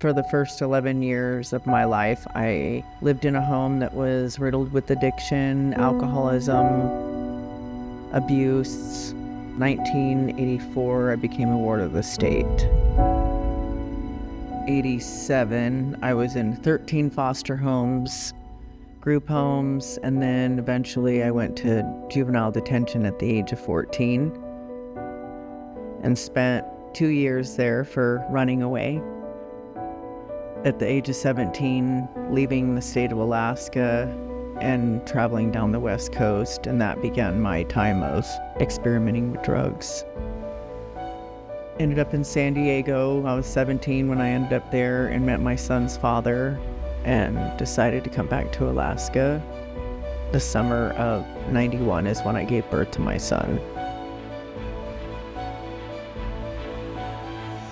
For the first 11 years of my life, I lived in a home that was riddled with addiction, alcoholism, abuse. 1984, I became a ward of the state. 87, I was in 13 foster homes, group homes, and then eventually I went to juvenile detention at the age of 14 and spent 2 years there for running away. At the age of 17, leaving the state of Alaska and traveling down the West Coast, and that began my time of experimenting with drugs. Ended up in San Diego. I was 17 when I ended up there and met my son's father and decided to come back to Alaska. The summer of 91 is when I gave birth to my son.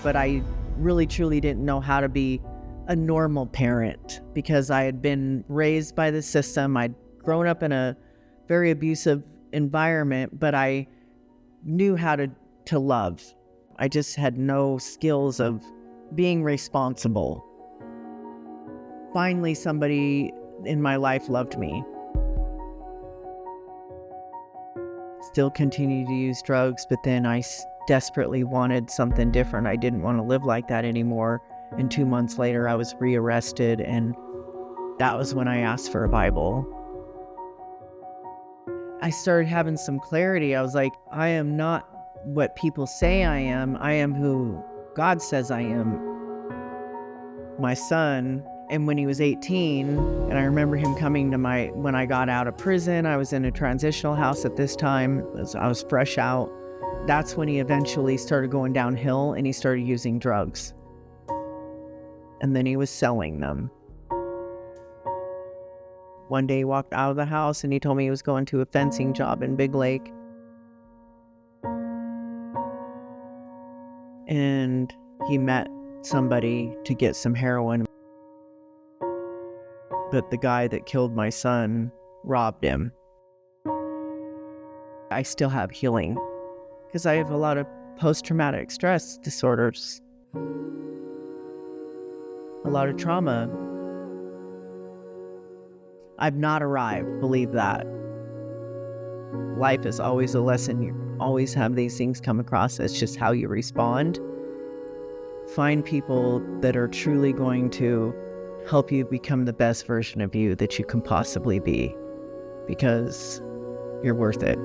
But I really truly didn't know how to be a normal parent because I had been raised by the system. I'd grown up in a very abusive environment, but I knew how to love. I just had no skills of being responsible. Finally, somebody in my life loved me. Still continued to use drugs, but then I desperately wanted something different. I didn't want to live like that anymore. And 2 months later, I was rearrested, and that was when I asked for a Bible. I started having some clarity. I was like, I am not what people say I am who God says I am. My son, and when he was 18, and I remember him coming to when I got out of prison, I was in a transitional house at this time, I was fresh out. That's when he eventually started going downhill and he started using drugs. And then he was selling them. One day he walked out of the house and he told me he was going to a fencing job in Big Lake. And he met somebody to get some heroin. But the guy that killed my son robbed him. I still have healing because I have a lot of post-traumatic stress disorders. A lot of trauma. I've not arrived, believe that. Life is always a lesson. You always have these things come across. It's just how you respond. Find people that are truly going to help you become the best version of you that you can possibly be, because you're worth it.